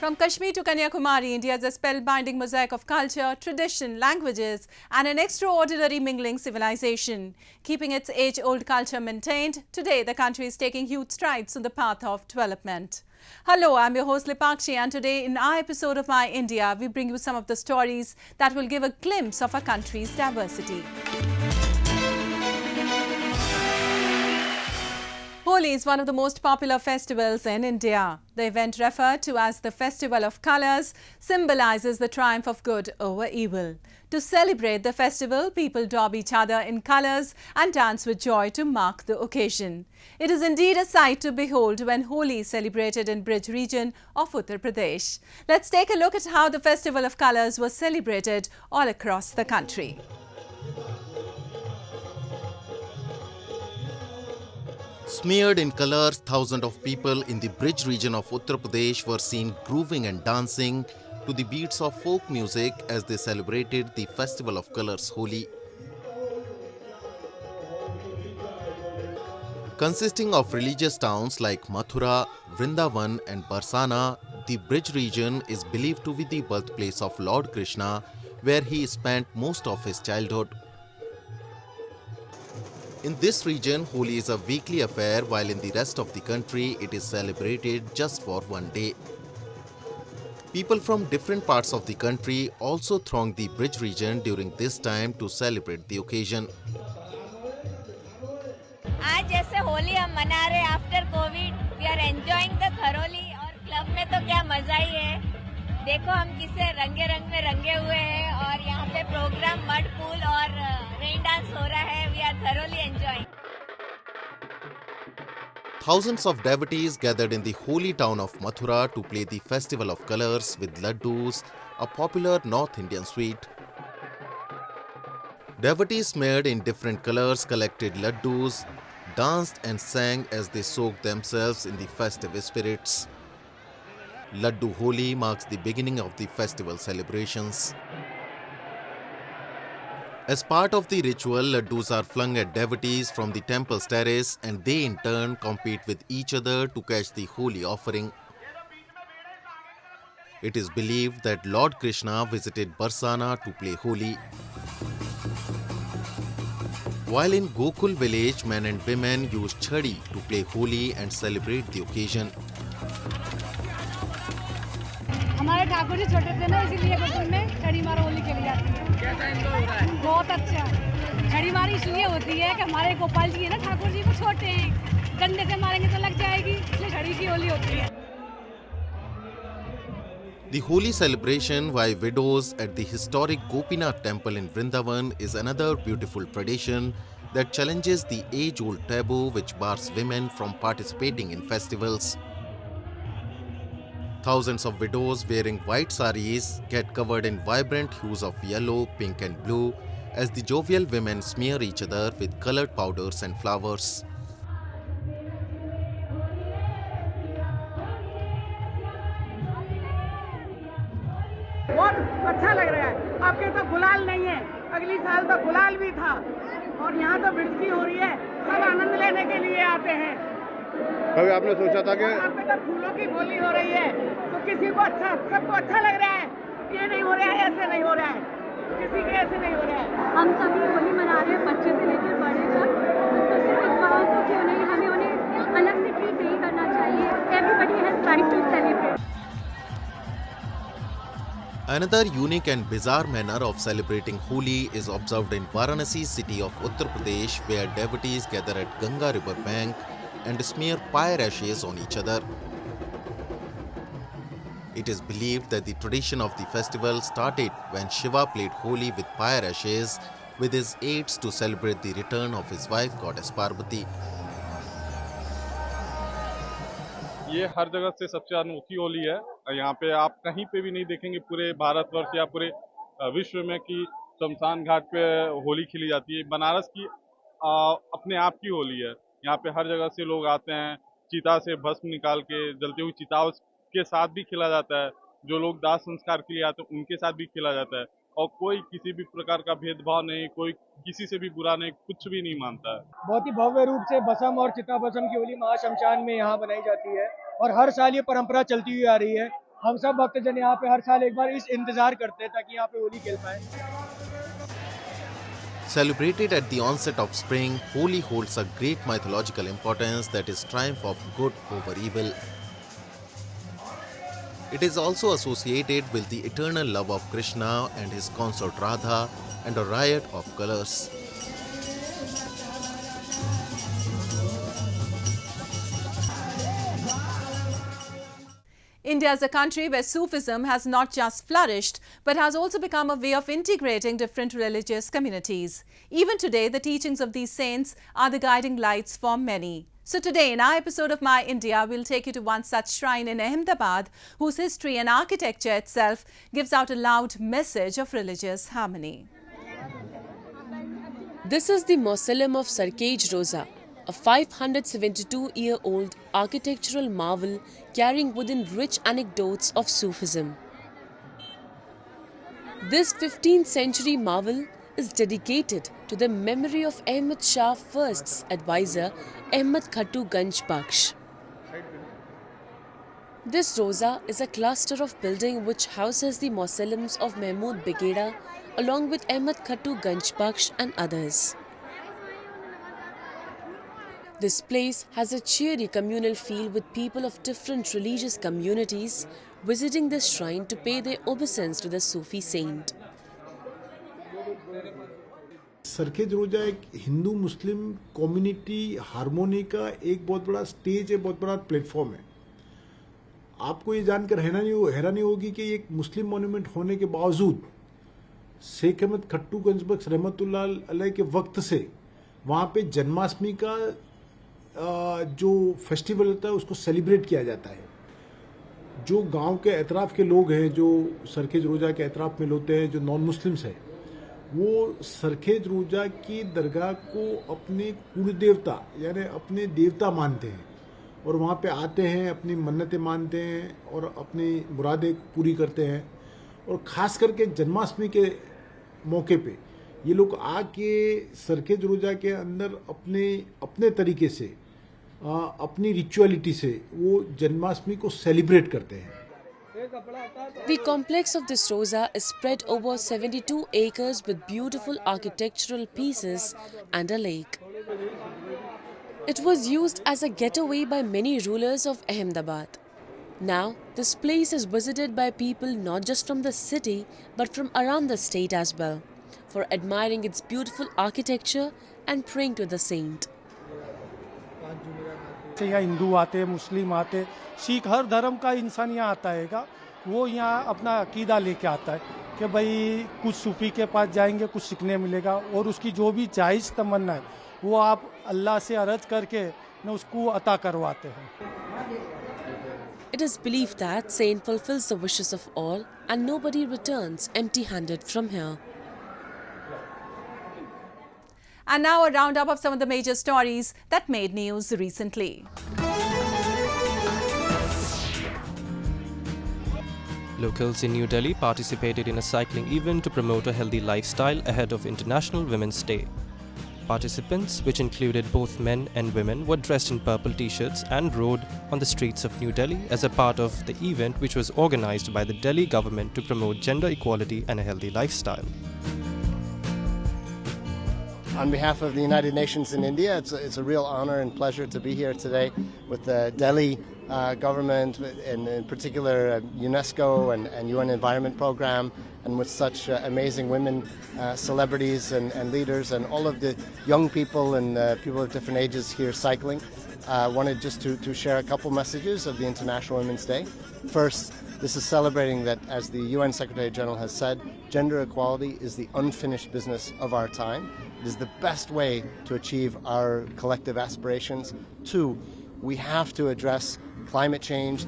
From Kashmir to Kanyakumari, India is a spellbinding mosaic of culture, tradition, languages and an extraordinary mingling civilization. Keeping its age-old culture maintained, today the country is taking huge strides on the path of development. Hello, I'm your host Lipakshi, and today in our episode of My India, we bring you some of the stories that will give a glimpse of our country's diversity. Holi is one of the most popular festivals in India. The event, referred to as the Festival of Colours, symbolizes the triumph of good over evil. To celebrate the festival, people daub each other in colours and dance with joy to mark the occasion. It is indeed a sight to behold when Holi is celebrated in Brij region of Uttar Pradesh. Let's take a look at how the Festival of Colours was celebrated all across the country. Smeared in colours, thousands of people in the Brij region of Uttar Pradesh were seen grooving and dancing to the beats of folk music as they celebrated the Festival of Colours Holi. Consisting of religious towns like Mathura, Vrindavan and Barsana, the Brij region is believed to be the birthplace of Lord Krishna, where he spent most of his childhood. In this region, Holi is a weekly affair, while in the rest of the country, it is celebrated just for one day. People from different parts of the country also throng the Brij region during this time to celebrate the occasion. आज जैसे होली हम मना रहे after covid, we are enjoying the thoroughly और club में तो क्या मजा ही है। देखो हम किसे रंगे रंग में रंगे हुए हैं और यहाँ पे प्रोग्राम मड पूल और रेन डांस हो रहा है। We are thoroughly enjoying. Thousands of devotees gathered in the holy town of Mathura to play the Festival of Colours with laddus, a popular North Indian sweet. Devotees smeared in different colours collected laddus, danced and sang as they soaked themselves in the festive spirits. Laddu Holi marks the beginning of the festival celebrations. As part of the ritual, laddus are flung at devotees from the temple's terrace and they in turn compete with each other to catch the holy offering. It is believed that Lord Krishna visited Barsana to play Holi. While in Gokul village, men and women use chhadi to play Holi and celebrate the occasion. हमारे ठाकुर जी छोटे थे ना, इसीलिए गोकुल में छड़ी मार होली खेली जाती है। कैसा एंजॉय हो रहा है? बहुत अच्छा। छड़ी मारी इसलिए होती है कि हमारे गोपाल जी है ना, ठाकुर जी को छोटे हैं, डंडे से मारेंगे तो लग जाएगी, इसलिए छड़ी की होली होती है। The Holi celebration by widows at the historic Gopinath temple in Vrindavan is another beautiful tradition that challenges the age-old taboo which bars women from participating in festivals. Thousands of widows wearing white saris get covered in vibrant hues of yellow, pink and blue as the jovial women smear each other with colored powders and flowers. बहुत अच्छा लग रहा है। आपके तो गुलाल नहीं है, अगली साल तो गुलाल भी था और यहाँ तो बिजली हो रही है, सब आनंद लेने के लिए आते हैं। कभी आपने सोचा था कि यहाँ पे तो फूलों की होली हो रही है, तो किसी को अच्छा, सबको अच्छा लग रहा है। ये नहीं हो रहा है, ऐसे नहीं हो रहा है, किसी के ऐसे नहीं हो रहा है। हम सभी होली मना रहे हैं, बच्चे से लेकर बड़े तक। तो सिर्फ विधवाओं को क्यों नहीं, हमें उन्हें अलग से ट्रीट नहीं करना चाहिए। Everybody has right to celebrate. Another unique and bizarre manner of celebrating Holi is observed in Varanasi city of Uttar Pradesh, where devotees gather at Ganga river bank and smear fire ashes on each other. It is believed that the tradition of the festival started when Shiva played Holi with fire ashes with his aides to celebrate the return of his wife goddess Parvati. ये हर जगह से सबसे अनोखी होली है। यहाँ पे आप कहीं पे भी नहीं देखेंगे पूरे भारतवर्ष या पूरे विश्व में कि शमशान घाट पे होली खेली जाती है। बनारस की अपने आप की होली है। यहाँ पे हर जगह से लोग आते हैं, चिता से भस्म निकाल के जलती हुई चिताओं के साथ भी खेला जाता है। जो लोग दाह संस्कार के लिए आते हैं उनके साथ भी खेला जाता है और कोई किसी भी प्रकार का भेदभाव नहीं, कोई किसी से भी बुरा नहीं, कुछ भी नहीं मानता है। बहुत ही भव्य रूप से भस्म और चिता भस्म की होली महाशमशान में यहाँ बनाई जाती है और हर साल ये परंपरा चलती हुई आ रही है। हम सब भक्तजन यहाँ पे हर साल एक बार इस इंतजार करते हैं ताकि यहाँ पे होली खेल पाए। Celebrated at the onset of spring, Holi holds a great mythological importance, that is triumph of good over evil. It is also associated with the eternal love of Krishna and his consort Radha and a riot of colors. India is a country where Sufism has not just flourished, but has also become a way of integrating different religious communities. Even today, the teachings of these saints are the guiding lights for many. So today, in our episode of My India, we'll take you to one such shrine in Ahmedabad, whose history and architecture itself gives out a loud message of religious harmony. This is the Mausoleum of Sarkej Roza, a 572-year-old architectural marvel carrying within rich anecdotes of Sufism. This 15th century marvel is dedicated to the memory of Ahmad Shah I's advisor Ahmad Khattu Ganj Bakhsh. This Roza is a cluster of building which houses the mausoleums of Mahmud Begeda along with Ahmad Khattu Ganj Bakhsh and others. This place has a cheery communal feel with people of different religious communities visiting this shrine to pay their obeisance to the Sufi saint. Sarkhej रोजा एक Hindu Muslim community harmony का एक बहुत बड़ा stage है, बहुत बड़ा platform है। आपको ये जानकर हैरानी होगी कि एक मुस्लिम मॉन्यूमेंट होने के बावजूद शेख अहमद खट्टू गंज बख्श रहमतुल्लाह अलैह के वक्त से वहाँ पे जन्माष्टमी का जो फेस्टिवल होता है उसको सेलिब्रेट किया जाता है। जो गांव के एतराफ़ के लोग हैं, जो सरखेज रोजा के एतराफ़ में होते हैं, जो नॉन मुस्लिम्स हैं, वो सरखेज रोजा की दरगाह को अपने कुल देवता यानी अपने देवता मानते हैं और वहाँ पे आते हैं, अपनी मन्नतें मानते हैं और अपनी मुरादें पूरी करते हैं। और ख़ास करके जन्माष्टमी के मौके पे ये लोग आके सरखेज रोजा के अंदर अपने तरीके से अपनी रिचुअलिटी से वो जन्माष्टमी को सेलिब्रेट करते हैं। The complex of this Roza is spread over 72 acres with beautiful architectural pieces and a lake. It was used as a getaway by many rulers of Ahmedabad. Now, this place is visited by people not just from the city but from around the state as well, for admiring its beautiful architecture and praying to the saint. यहाँ हिंदू आते, मुस्लिम आते, सिख, हर धर्म का इंसान यहाँ आता है। वो यहाँ अपना अकीदा लेके आता है कि भाई कुछ सूफी के पास जाएंगे, कुछ सीखने मिलेगा और उसकी जो भी जायज़ तमन्ना है वो आप अल्लाह से अर्ज करके न उसको अता करवाते हैं। It is believed that saint fulfills the wishes of all and nobody returns empty-handed from here. And now a roundup of some of the major stories that made news recently. Locals in New Delhi participated in a cycling event to promote a healthy lifestyle ahead of International Women's Day. Participants, which included both men and women, were dressed in purple t-shirts and rode on the streets of New Delhi as a part of the event, which was organized by the Delhi government to promote gender equality and a healthy lifestyle. On behalf of the United Nations in India, it's a real honor and pleasure to be here today with the Delhi government, and in particular UNESCO and UN Environment Program, and with such amazing women celebrities and leaders and all of the young people and people of different ages here cycling. I wanted just to share a couple messages of the International Women's Day. First, this is celebrating that, as the UN Secretary General has said, gender equality is the unfinished business of our time. It is the best way to achieve our collective aspirations. Two, we have to address climate change.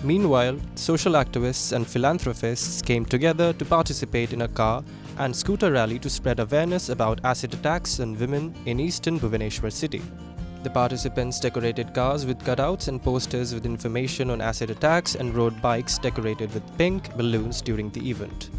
Meanwhile, social activists and philanthropists came together to participate in a car and scooter rally to spread awareness about acid attacks on women in eastern Bhubaneswar city. The participants decorated cars with cutouts and posters with information on acid attacks and rode bikes decorated with pink balloons during the event.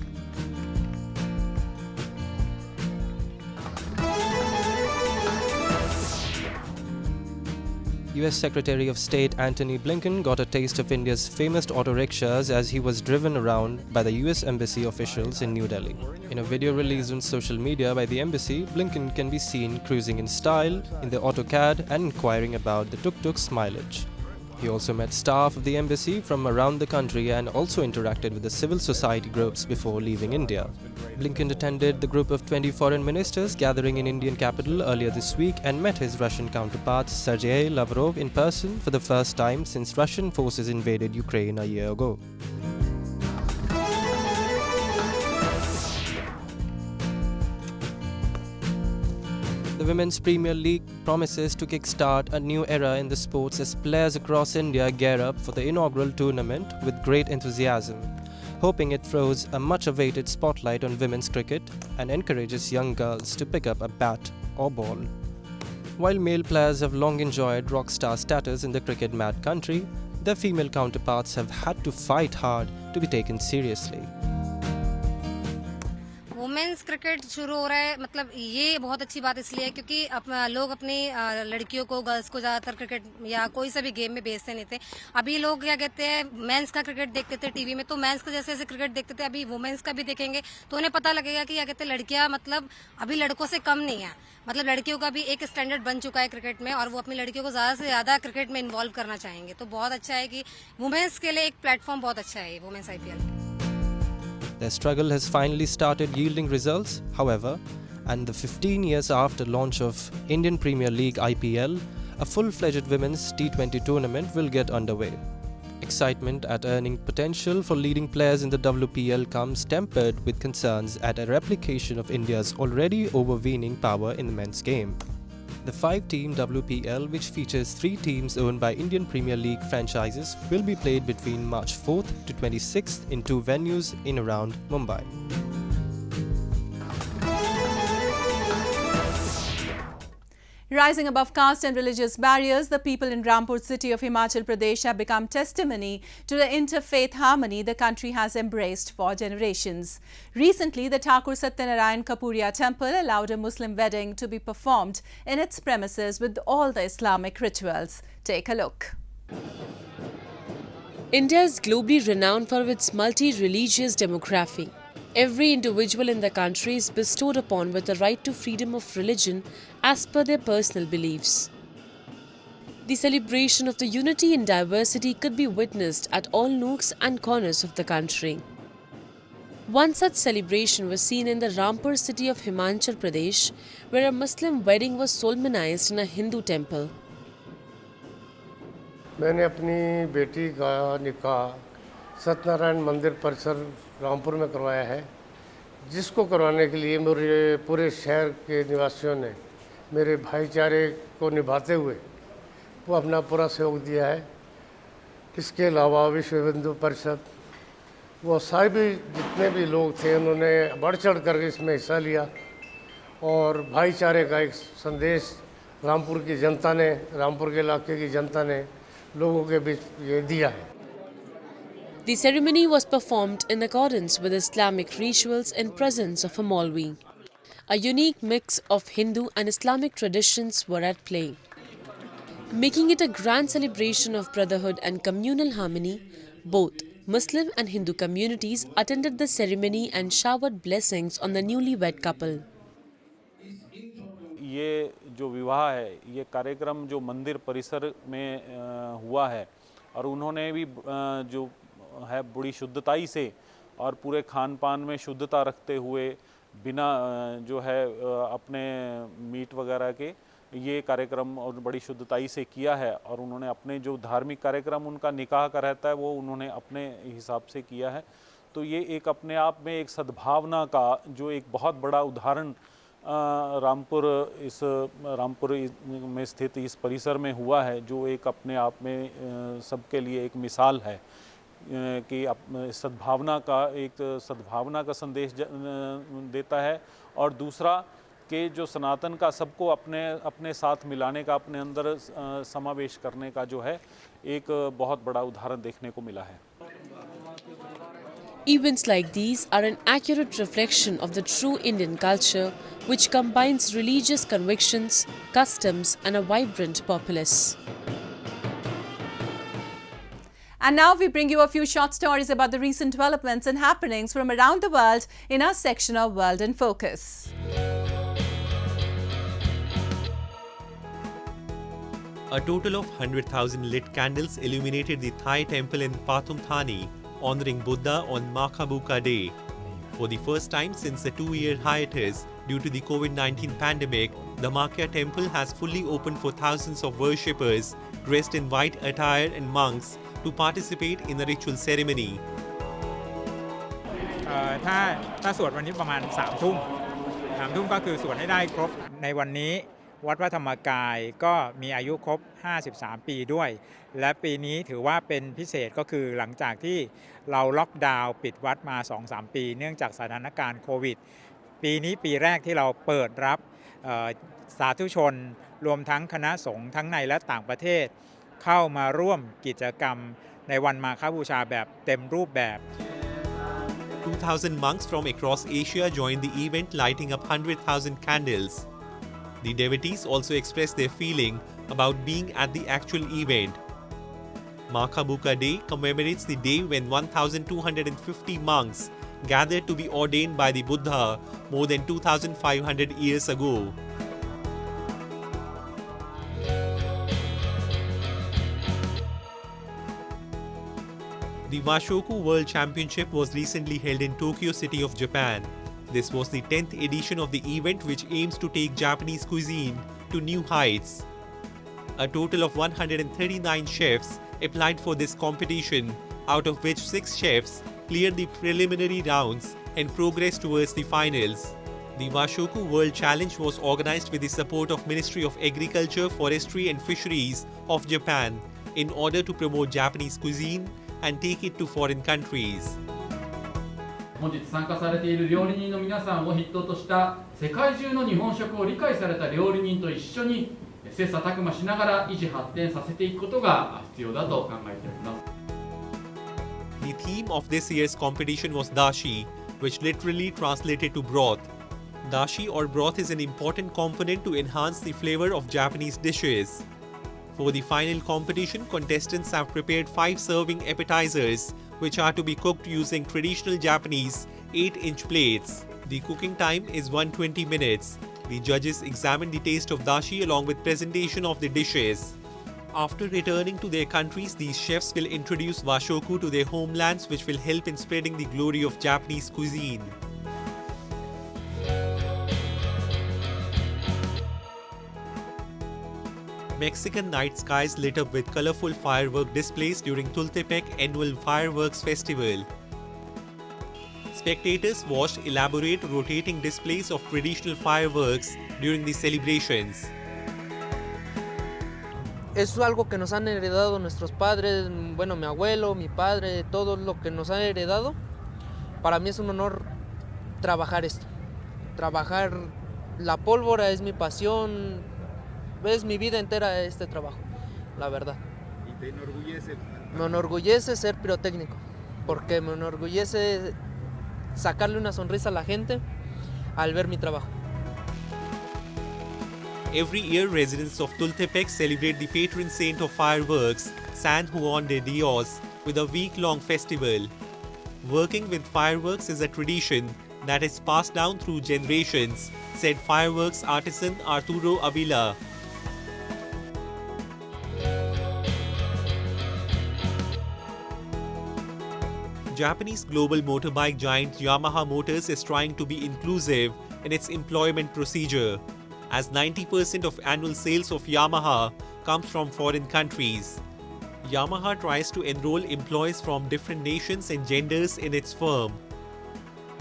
U.S. Secretary of State Antony Blinken got a taste of India's famous auto rickshaws as he was driven around by the U.S. Embassy officials in New Delhi. In a video released on social media by the embassy, Blinken can be seen cruising in style in the AutoCAD and inquiring about the tuk-tuk's mileage. He also met staff of the embassy from around the country and also interacted with the civil society groups before leaving India. Blinken attended the group of 20 foreign ministers gathering in Indian capital earlier this week and met his Russian counterpart Sergei Lavrov in person for the first time since Russian forces invaded Ukraine a year ago. The Women's Premier League promises to kickstart a new era in the sports as players across India gear up for the inaugural tournament with great enthusiasm, hoping it throws a much-awaited spotlight on women's cricket and encourages young girls to pick up a bat or ball. While male players have long enjoyed rock star status in the cricket-mad country, their female counterparts have had to fight hard to be taken seriously. Women's cricket शुरू हो रहा है, मतलब ये बहुत अच्छी बात इसलिए है क्योंकि लोग अपनी लड़कियों को, गर्ल्स को ज़्यादातर क्रिकेट या कोई सा भी गेम में भेजते नहीं थे. अभी लोग क्या कहते हैं, मेंस का क्रिकेट देखते थे टीवी में, तो मेंस का जैसे जैसे क्रिकेट देखते थे अभी वुमेन्स का भी देखेंगे तो उन्हें पता लगेगा कि क्या कहते हैं, लड़कियां मतलब अभी लड़कों से कम नहीं है. मतलब लड़कियों का भी एक स्टैंडर्ड बन चुका है क्रिकेट में और वो अपनी लड़कियों को ज़्यादा से ज़्यादा क्रिकेट में इन्वॉल्व करना चाहेंगे. तो बहुत अच्छा है कि वुमेन्स के लिए एक प्लेटफॉर्म बहुत अच्छा है women's IPL. Their struggle has finally started yielding results, however, and the 15 years after launch of Indian Premier League IPL, a full-fledged women's T20 tournament will get underway. Excitement at earning potential for leading players in the WPL comes tempered with concerns at a replication of India's already overweening power in the men's game. The 5-team WPL, which features 3 teams owned by Indian Premier League franchises, will be played between March 4th to 26th in 2 venues in around Mumbai. Rising above caste and religious barriers, the people in Rampur city of Himachal Pradesh have become testimony to the interfaith harmony the country has embraced for generations. Recently, the Thakur Satyanarayan Kapuriya temple allowed a Muslim wedding to be performed in its premises with all the Islamic rituals. Take a look. India is globally renowned for its multi-religious demography. Every individual in the country is bestowed upon with the right to freedom of religion as per their personal beliefs. The celebration of the unity in diversity could be witnessed at all nooks and corners of the country. One such celebration was seen in the Rampur city of Himachal Pradesh, where a Muslim wedding was solemnized in a Hindu temple. मैंने अपनी बेटी का निकाह सत्यनारायण मंदिर परिसर रामपुर में करवाया है, जिसको करवाने के लिए मेरे पूरे शहर के निवासियों ने मेरे भाईचारे को निभाते हुए वो अपना पूरा सहयोग दिया है. इसके अलावा विश्व हिंदू परिषद, वो सारे भी जितने भी लोग थे उन्होंने बढ़ चढ़ कर इसमें हिस्सा लिया और भाईचारे का एक संदेश रामपुर की जनता ने, रामपुर के इलाके की जनता ने लोगों के बीच ये दिया है. The ceremony was performed in accordance with Islamic rituals in presence of a Maulvi. A unique mix of Hindu and Islamic traditions were at play. Making it a grand celebration of brotherhood and communal harmony, both Muslim and Hindu communities attended the ceremony and showered blessings on the newlywed couple. ये जो विवाह है, ये कार्यक्रम जो मंदिर परिसर में हुआ है और उन्होंने भी जो है बड़ी शुद्धताई से और पूरे खान पान में शुद्धता रखते हुए बिना जो है अपने मीट वगैरह के ये कार्यक्रम और बड़ी शुद्धताई से किया है. और उन्होंने अपने जो धार्मिक कार्यक्रम उनका निकाह का रहता है वो उन्होंने अपने हिसाब से किया है. तो ये एक अपने आप में एक सद्भावना का जो एक बहुत बड़ा उदाहरण रामपुर में स्थित इस परिसर में हुआ है, जो एक अपने आप में सबके लिए एक मिसाल है कि सद्भावना का संदेश देता है. और दूसरा कि जो सनातन का सबको अपने साथ मिलाने का, अपने अंदर समावेश करने का जो है एक बहुत बड़ा उदाहरण देखने को मिला है. Events like these are an accurate reflection of the true Indian culture, which combines religious convictions, customs, and a vibrant populace. And now we bring you a few short stories about the recent developments and happenings from around the world in our section of World in Focus. A total of 100,000 lit candles illuminated the Thai temple in Pathum Thani, honoring Buddha on Makhabuka Day. For the first time since a 2-year hiatus due to the COVID-19 pandemic, the Makya temple has fully opened for thousands of worshippers dressed in white attire and monks to participate in the ritual ceremony. ถ้าสวดวันนี้ประมาณ3 ทุ่มก็คือสวดให้ได้ครบในวันนี้วัดพระธรรมกายก็มีอายุครบ53 ปีด้วยและปีนี้ถือว่าเป็นพิเศษก็คือหลังจากที่เราล็อกดาวน์ปิดวัดมา 2-3 ปีเนื่องจากสถานการณ์โควิดปีนี้ปีแรกที่เราเปิดรับสาธุชนรวมทั้งคณะสงฆ์ทั้งในและต่างประเทศเข้ามาร่วมกิจกรรมในวันมาฆบูชาแบบเต็มรูปแบบ 2,000 monks from across Asia joined the event, lighting up 100,000 candles. The devotees also expressed their feeling about being at the actual event. Makhabuka Day commemorates the day when 1,250 monks gathered to be ordained by the Buddha more than 2,500 years ago. The Washoku World Championship was recently held in Tokyo City of Japan. This was the 10th edition of the event, which aims to take Japanese cuisine to new heights. A total of 139 chefs applied for this competition, out of which 6 chefs cleared the preliminary rounds and progressed towards the finals. The Washoku World Challenge was organized with the support of Ministry of Agriculture, Forestry and Fisheries of Japan in order to promote Japanese cuisine and take it to foreign countries. 本日参加されている料理人の皆さんを筆頭とした世界中の日本食を理解された料理人と一緒に切磋琢磨しながら維持発展させていくことが必要だと考えております。 The theme of this year's competition was Dashi, which literally translated to broth. Dashi or broth is an important component to enhance the flavor of Japanese dishes. For the final competition, contestants have prepared 5 serving appetizers, which are to be cooked using traditional Japanese 8-inch plates. The cooking time is 120 minutes. The judges examine the taste of dashi along with presentation of the dishes. After returning to their countries, these chefs will introduce washoku to their homelands, which will help in spreading the glory of Japanese cuisine. Mexican night skies lit up with colorful firework displays during Tultepec annual fireworks festival. Spectators watched elaborate rotating displays of traditional fireworks during the celebrations. Es algo que nos han heredado nuestros padres, bueno, mi abuelo, mi padre, todo lo que nos han heredado. Para mí es un honor trabajar esto. Trabajar la pólvora es mi pasión. Es mi vida entera este trabajo, la verdad. ¿Y te enorgullece? Me enorgullece ser pirotécnico, porque me enorgullece sacarle una sonrisa a la gente al ver mi trabajo. Every year, residents of Tultepec celebrate the patron saint of fireworks, San Juan de Dios, with a week-long festival. Working with fireworks is a tradition that is passed down through generations, said fireworks artisan Arturo Avila. Japanese global motorbike giant Yamaha Motors is trying to be inclusive in its employment procedure, as 90% of annual sales of Yamaha comes from foreign countries. Yamaha tries to enroll employees from different nations and genders in its firm.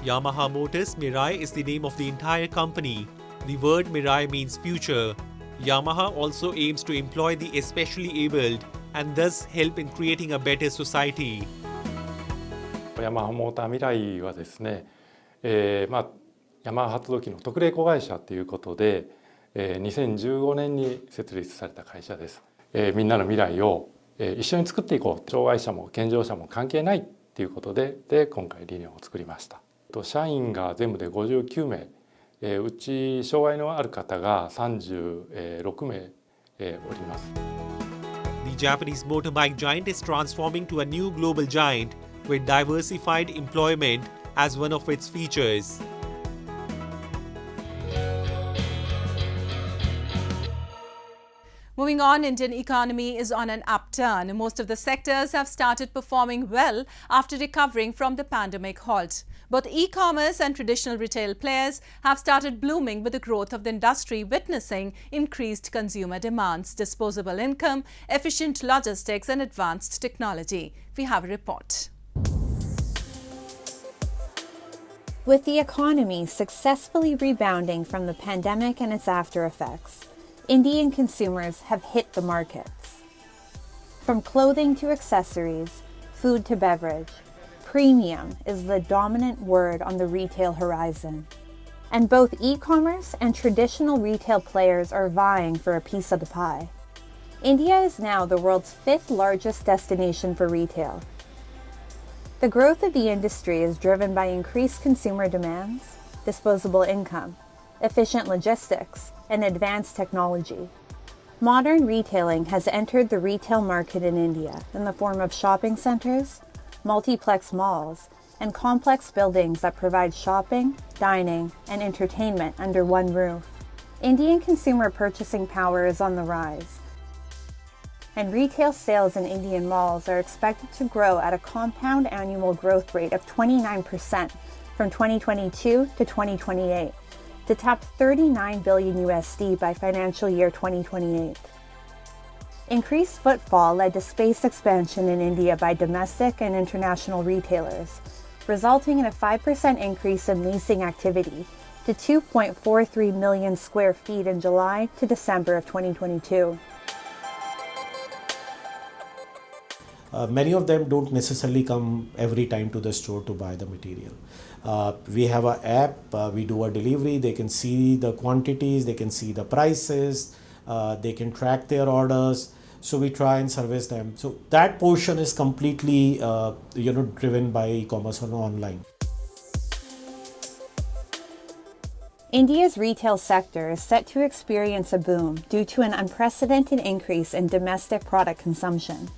Yamaha Motors Mirai is the name of the entire company. The word Mirai means future. Yamaha also aims to employ the especially abled and thus help in creating a better society. ヤマハモーター未来はですね、ヤマハ発動機の特例子会社ということで、2015年に設立された会社です。みんなの未来を一緒に作っていこう。障害者も健常者も関係ないということで、今回理念を作りました。社員が全部で59名、うち障害のある方が36名おります。The Japanese motorbike giant is transforming to a new global giant with diversified employment as one of its features. Moving on, Indian economy is on an upturn. Most of the sectors have started performing well after recovering from the pandemic halt. Both e-commerce and traditional retail players have started blooming with the growth of the industry witnessing increased consumer demands, disposable income, efficient logistics and advanced technology. We have a report. With the economy successfully rebounding from the pandemic and its after effects, Indian consumers have hit the markets. From clothing to accessories, food to beverage, premium is the dominant word on the retail horizon. And both e-commerce and traditional retail players are vying for a piece of the pie. India is now the world's 5th largest destination for retail. The growth of the industry is driven by increased consumer demands, disposable income, efficient logistics, and advanced technology. Modern retailing has entered the retail market in India in the form of shopping centers, multiplex malls, and complex buildings that provide shopping, dining, and entertainment under one roof. Indian consumer purchasing power is on the rise, and retail sales in Indian malls are expected to grow at a compound annual growth rate of 29% from 2022 to 2028. To tap $39 billion USD by financial year 2028. Increased footfall led to space expansion in India by domestic and international retailers, resulting in a 5% increase in leasing activity to 2.43 million square feet in July to December of 2022. Many of them don't necessarily come every time to the store to buy the material. We have an app, we do a delivery, they can see the quantities, they can see the prices, they can track their orders, so we try and service them. So that portion is completely driven by e-commerce or online. India's retail sector is set to experience a boom due to an unprecedented increase in domestic product consumption.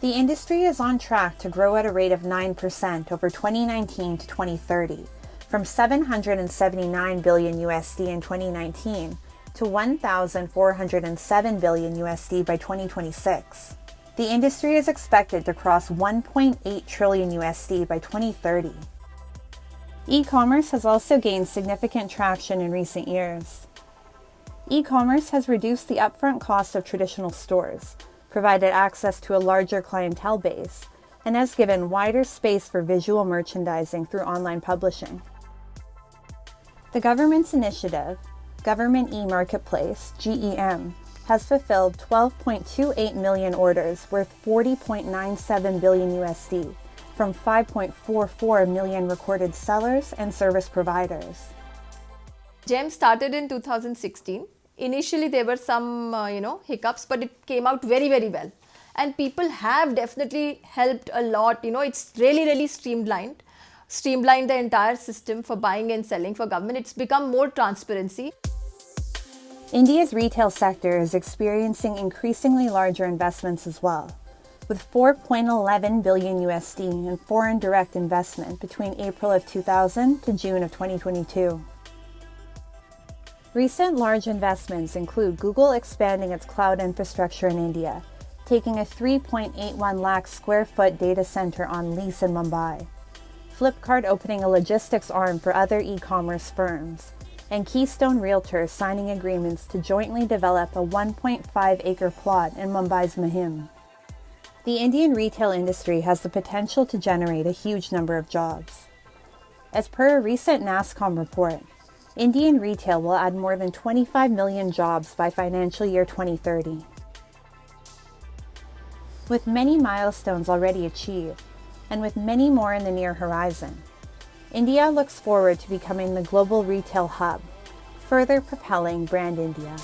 The industry is on track to grow at a rate of 9% over 2019 to 2030, from $779 billion USD in 2019 to $1,407 billion USD by 2026. The industry is expected to cross $1.8 trillion USD by 2030. E-commerce has also gained significant traction in recent years. E-commerce has reduced the upfront cost of traditional stores, provided access to a larger clientele base, and has given wider space for visual merchandising through online publishing. The government's initiative, Government E-Marketplace, GEM, has fulfilled 12.28 million orders worth $40.97 billion USD from 5.44 million recorded sellers and service providers. GEM started in 2016. Initially, there were some, hiccups, but it came out very, very well. And people have definitely helped a lot. It's really streamlined the entire system for buying and selling for government. It's become more transparency. India's retail sector is experiencing increasingly larger investments as well, with $4.11 billion USD in foreign direct investment between April of 2000 to June of 2022. Recent large investments include Google expanding its cloud infrastructure in India, taking a 3.81 lakh square foot data center on lease in Mumbai, Flipkart opening a logistics arm for other e-commerce firms, and Keystone Realtors signing agreements to jointly develop a 1.5-acre plot in Mumbai's Mahim. The Indian retail industry has the potential to generate a huge number of jobs. As per a recent NASSCOM report, Indian retail will add more than 25 million jobs by financial year 2030. With many milestones already achieved, and with many more in the near horizon, India looks forward to becoming the global retail hub, further propelling Brand India.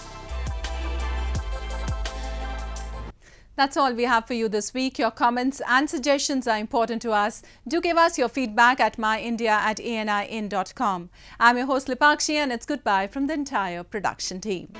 That's all we have for you this week. Your comments and suggestions are important to us. Do give us your feedback at myindia@anin.com. I'm your host Lipakshi, and it's goodbye from the entire production team.